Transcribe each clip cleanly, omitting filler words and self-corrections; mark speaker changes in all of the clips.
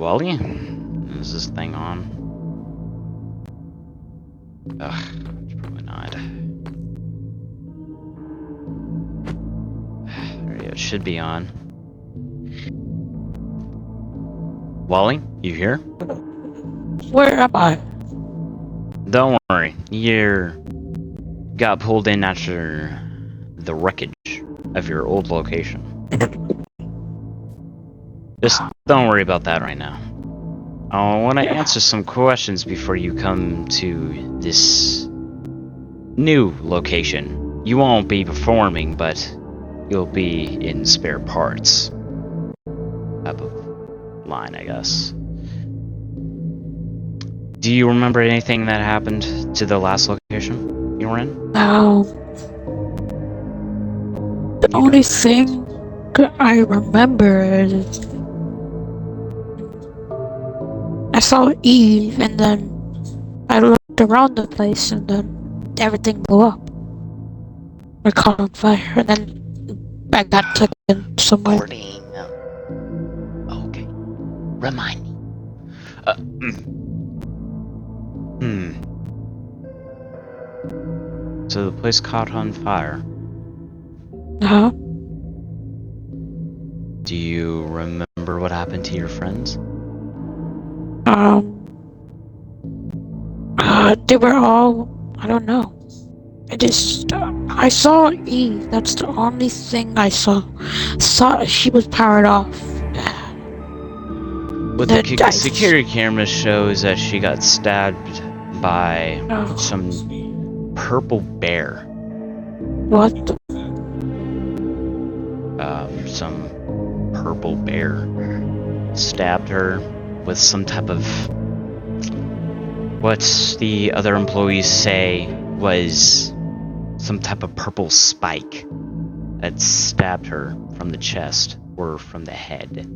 Speaker 1: Wally? Is this thing on? Ugh, it's probably not. There you go, it should be on. Wally, you here?
Speaker 2: Where am I?
Speaker 1: Don't worry, you got pulled in after the wreckage of your old location. Just don't worry about that right now. I want to answer some questions before you come to this new location. You won't be performing, but you'll be in spare parts. Type of line, I guess. Do you remember anything that happened to the last location you were in?
Speaker 2: No. The only thing I remember is I saw Eve, and then I looked around the place, and then everything blew up. I caught on fire, and then I got taken somewhere.
Speaker 1: Okay. Remind me. So the place caught on fire.
Speaker 2: Uh-huh.
Speaker 1: Do you remember what happened to your friends?
Speaker 2: They were all, I don't know. I saw Eve. That's the only thing I saw. Saw she was powered off.
Speaker 1: What the security camera shows that she got stabbed by some purple bear.
Speaker 2: What?
Speaker 1: Some purple bear stabbed her with some type of what the other employees say was some type of purple spike that stabbed her from the chest or from the head.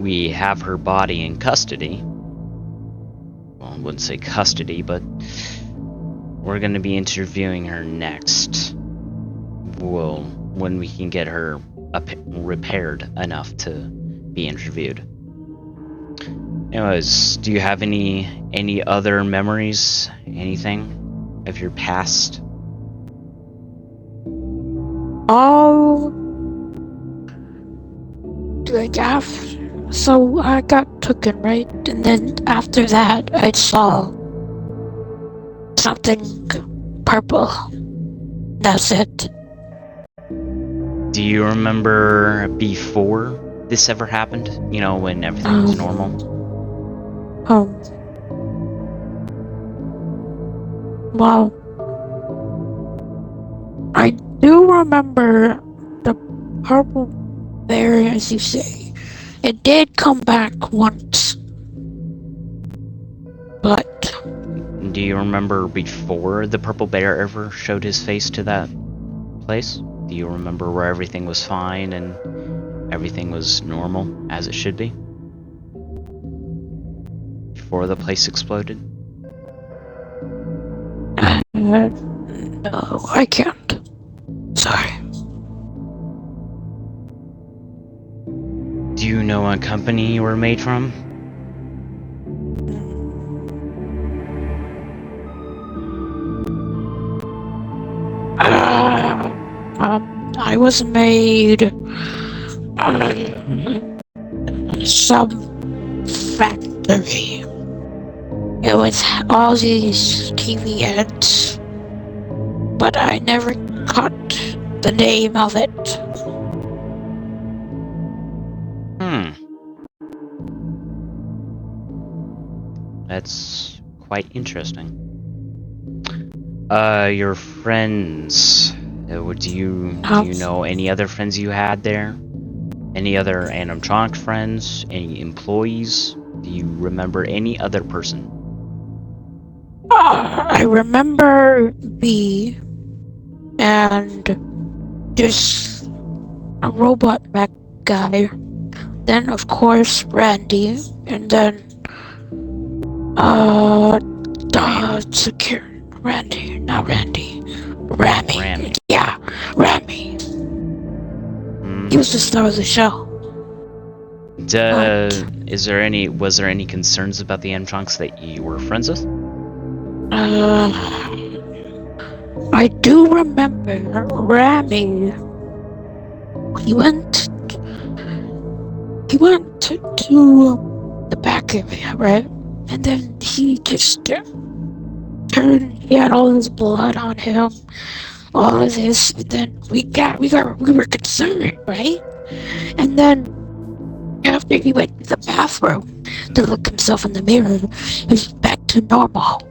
Speaker 1: We have her body in custody. Well, I wouldn't say custody, but we're going to be interviewing her next. Well, when we can get her repaired enough to be interviewed. Anyways, do you have any other memories, anything of your past?
Speaker 2: Oh, so I got taken, right? And then after that, I saw something purple. That's it.
Speaker 1: Do you remember before this ever happened? You know, when everything was normal?
Speaker 2: Well, I do remember the purple bear, as you say. It did come back once. But...
Speaker 1: Do you remember before the purple bear ever showed his face to that place? Do you remember where everything was fine and everything was normal, as it should be? Before the place exploded?
Speaker 2: No, I can't. Sorry.
Speaker 1: Do you know what company you were made from?
Speaker 2: I was made some factory. It was all these TV ads, but I never caught the name of it.
Speaker 1: That's quite interesting. Your friends. Do you know any other friends you had there? Any other animatronic friends? Any employees? Do you remember any other person?
Speaker 2: I remember Bee and just a robot mech guy. Then, of course, Randy, and then Randy, not Randy. Rami. Yeah, Rami. He was the star of the show.
Speaker 1: Was there any concerns about the M-Trunks that you were friends with?
Speaker 2: I do remember Rami. He went to the back area, right? And then he just turned. He had all this blood on him, all of this. And then we were concerned, right? And then after he went to the bathroom to look himself in the mirror, he was back to normal.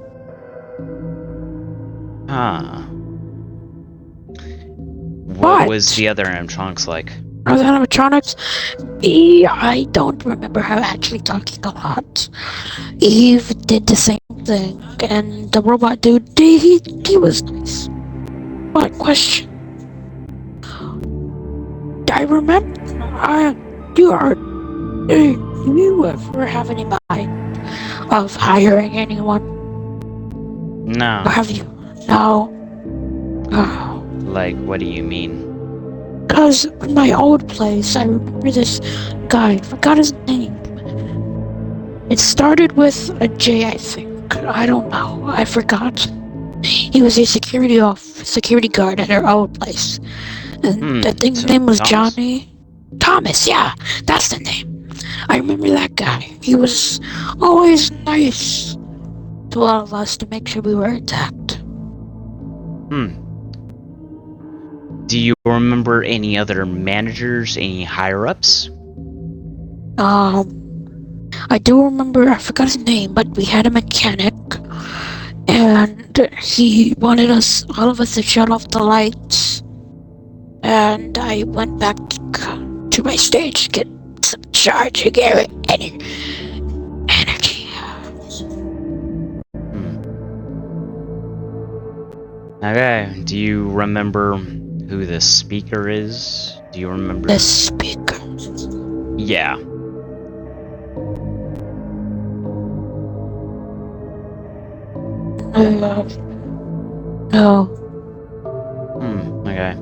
Speaker 1: Huh. What
Speaker 2: But
Speaker 1: was the other M-Trunks like?
Speaker 2: other animatronics, I don't remember her actually talking a lot. Eve did the same thing, and the robot dude, he was nice. But question, I remember, do you ever have any mind of hiring anyone?
Speaker 1: No.
Speaker 2: Or have you? No. Oh.
Speaker 1: Like, what do you mean?
Speaker 2: Because in my old place, I remember this guy, I forgot his name. It started with a J, I think. I don't know. I forgot. He was a security guard at our old place. And I think his name was
Speaker 1: Thomas?
Speaker 2: Johnny. Thomas, yeah, that's the name. I remember that guy. He was always nice to all of us to make sure we were intact.
Speaker 1: Do you remember any other managers, any higher-ups?
Speaker 2: I do remember, I forgot his name, but we had a mechanic, and he wanted all of us to shut off the lights, and I went back to my stage to get some charging energy.
Speaker 1: Okay, do you remember who the speaker is? Do you remember?
Speaker 2: The speaker?
Speaker 1: Yeah.
Speaker 2: No.
Speaker 1: Okay.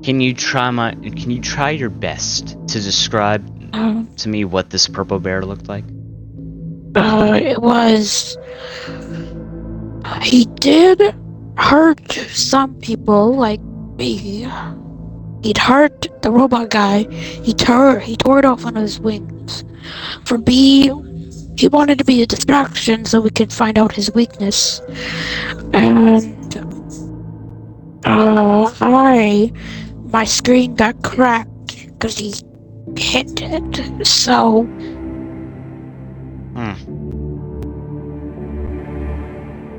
Speaker 1: Can you try your best to describe to me what this purple bear looked like?
Speaker 2: He did hurt some people, like me. He'd hurt the robot guy. He tore it off one of his wings. For B, he wanted to be a distraction so we could find out his weakness. And my screen got cracked because he hit it. So.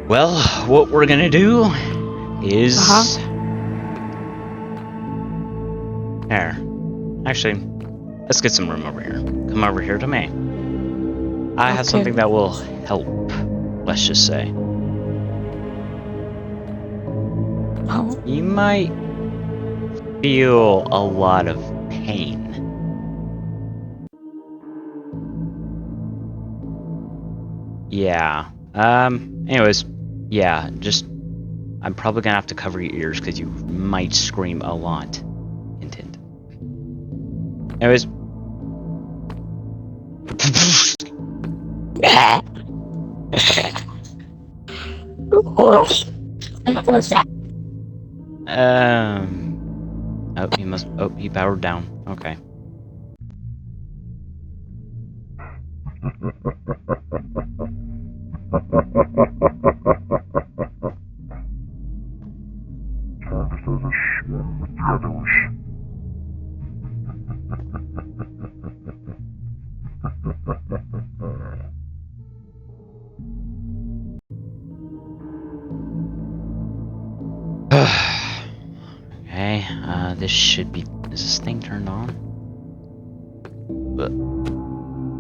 Speaker 1: Well, what we're gonna do is There. Actually, let's get some room over here. Come over here to me. I have something that will help, let's just say. You might feel a lot of pain. Yeah. Anyways, yeah, I'm probably gonna have to cover your ears because you might scream a lot. Hint. Anyways.
Speaker 2: What was that?
Speaker 1: He powered down. Okay. Okay, is this thing turned on?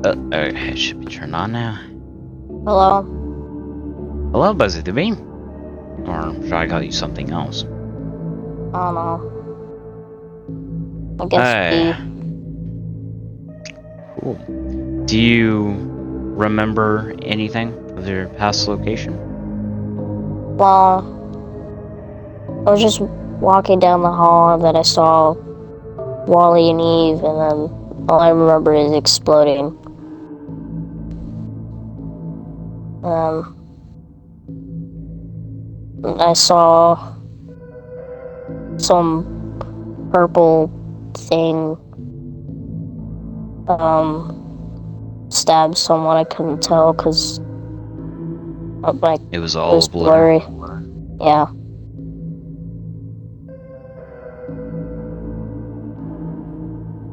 Speaker 1: Okay, it should be turned on now.
Speaker 3: Hello?
Speaker 1: Hello, Buzzy The Bee. Or should I call you something else?
Speaker 3: I don't know. I guess
Speaker 1: Cool. Do you remember anything of your past location?
Speaker 3: Well, I was just walking down the hall and then I saw Wally and Eve and then All I remember is exploding. I saw some purple thing stab someone. I couldn't tell because
Speaker 1: It was
Speaker 3: it
Speaker 1: all
Speaker 3: was
Speaker 1: a blur.
Speaker 3: blurry. Yeah.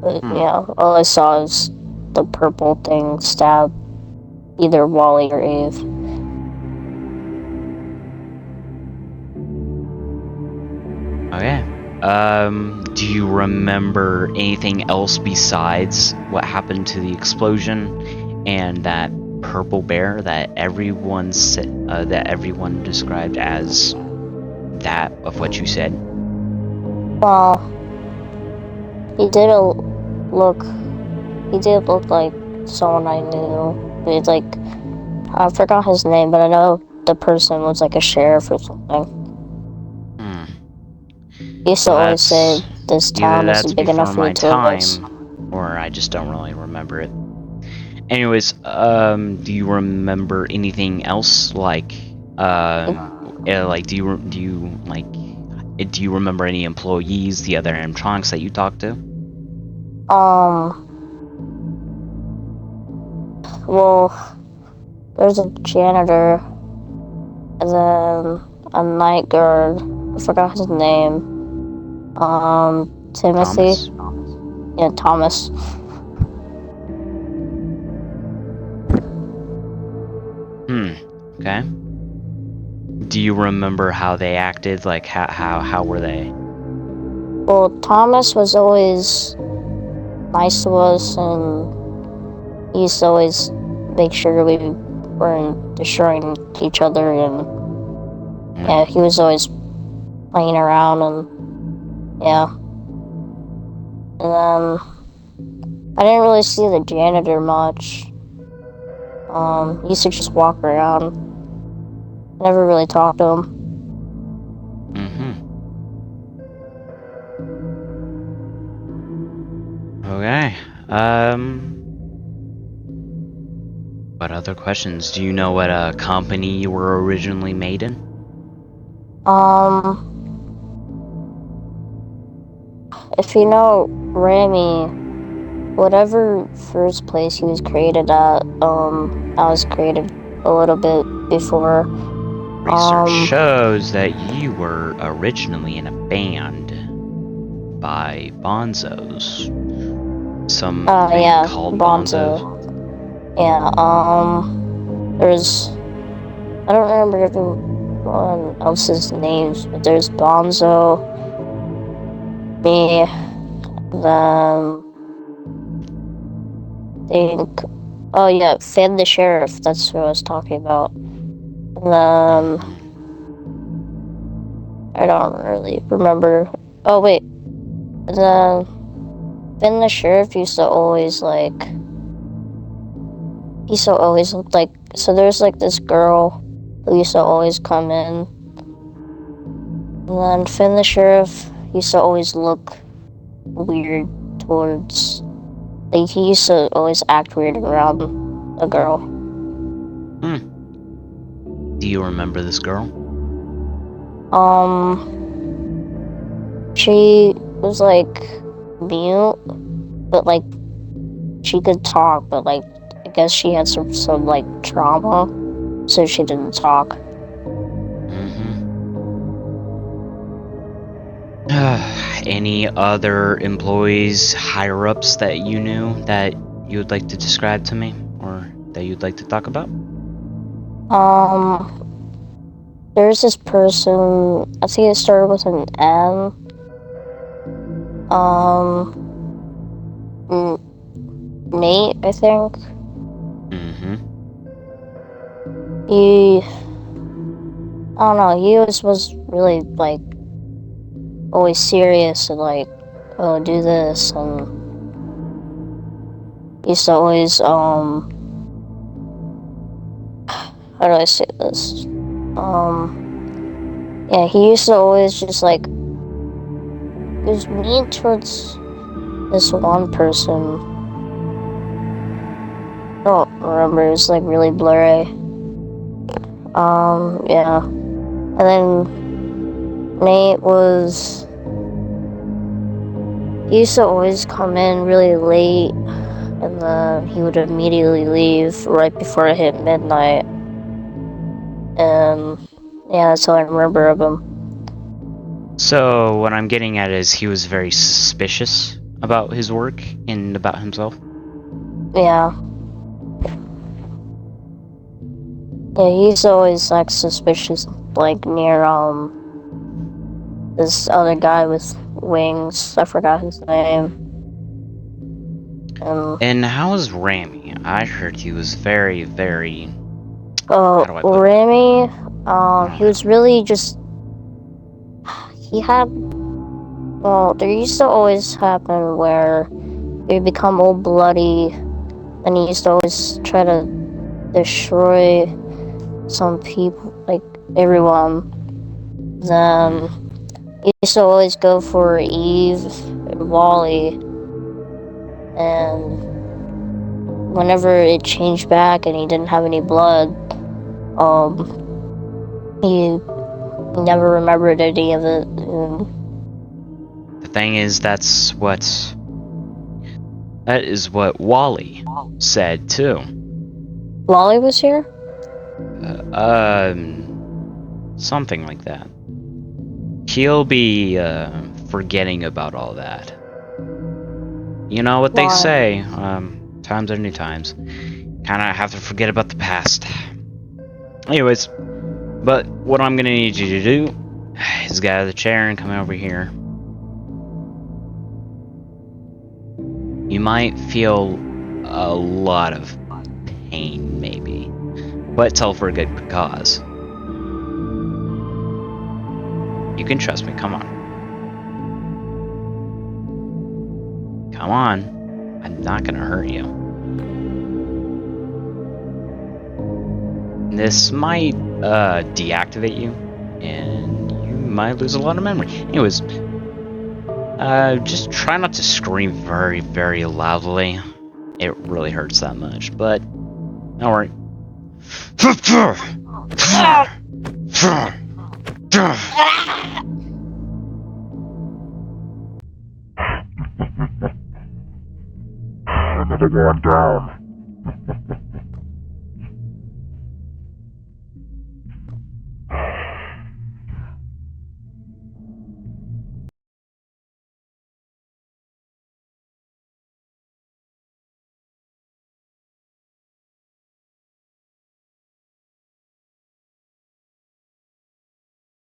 Speaker 3: But yeah, all I saw is the purple thing stab either Wally or Eve.
Speaker 1: Okay. Do you remember anything else besides what happened to the explosion and that purple bear that everyone described as that of what you said?
Speaker 3: Well, he did look. He did look like someone I knew. But I forgot his name, but I know the person was like a sheriff or something. He used to always say this
Speaker 1: either
Speaker 3: town
Speaker 1: that's
Speaker 3: isn't big enough
Speaker 1: before
Speaker 3: for
Speaker 1: my
Speaker 3: the two of us.
Speaker 1: time, or I just don't really remember it. Anyways, do you remember anything else? Like, do you remember any employees, the other animatronics that you talked to?
Speaker 3: Well, there's a janitor, and then a night guard. I forgot his name. Timothy.
Speaker 1: Thomas?
Speaker 3: Yeah, Thomas.
Speaker 1: Okay. Do you remember how they acted? Like, how were they?
Speaker 3: Well, Thomas was always nice to us, and he used to always make sure we weren't destroying each other, and yeah, he was always playing around, and yeah. And then I didn't really see the janitor much. He used to just walk around. Never really talked to him.
Speaker 1: Okay. What other questions? Do you know what company you were originally made in?
Speaker 3: If you know Remy, whatever first place he was created at, I was created a little bit before.
Speaker 1: Research shows that you were originally in a band by Bonzos. Something called Bonzo.
Speaker 3: Yeah, there's... I don't remember everyone else's names, but there's Bonzo, me, then... Oh yeah, Finn the Sheriff, that's who I was talking about. And then... I don't really remember. Oh wait. And then... Finn the Sheriff used to always look like... So there's this girl who used to always come in. And then Finn the Sheriff used to always look weird towards... he used to always act weird around a girl.
Speaker 1: Do you remember this girl?
Speaker 3: She was mute, but she could talk, but I guess she had some trauma, so she didn't talk.
Speaker 1: Any other employees, higher ups that you knew that you would like to describe to me, or that you'd like to talk about?
Speaker 3: There's this person, I think it started with an M. Nate, I think. He... I don't know, he was really, always serious and oh, do this, and... he used to always, how do I say this? Yeah, he used to always just he was mean towards this one person. don't remember. It's like really blurry. Yeah. And then Nate was. He used to always come in really late, and then he would immediately leave right before it hit midnight. And yeah, that's all I remember of him.
Speaker 1: So what I'm getting at is he was very suspicious about his work and about himself.
Speaker 3: Yeah. Yeah, he's always like suspicious, like near this other guy with wings. I forgot his name.
Speaker 1: And how was Rami? I heard he was very, very.
Speaker 3: Oh,
Speaker 1: How do I put it?
Speaker 3: Remy, he was really just. He had. Well, there used to always happen where he'd become all bloody, and he used to always try to destroy some people, like everyone. Then he used to always go for Eve and Wally, and whenever it changed back and he didn't have any blood, he never remembered any of it.
Speaker 1: The thing is, that is what Wally said too.
Speaker 3: Wally was here?
Speaker 1: Something like that. He'll be forgetting about all that. You know what they say, times are new times. Kinda have to forget about the past. Anyways, but what I'm gonna need you to do is get out of the chair and come over here. You might feel a lot of pain, maybe, but it's all for a good cause. You can trust me, come on. Come on, I'm not gonna hurt you. This might deactivate you, and you might lose a lot of memory. Anyways, just try not to scream very, very loudly. It really hurts that much, but don't worry.
Speaker 4: Another one down.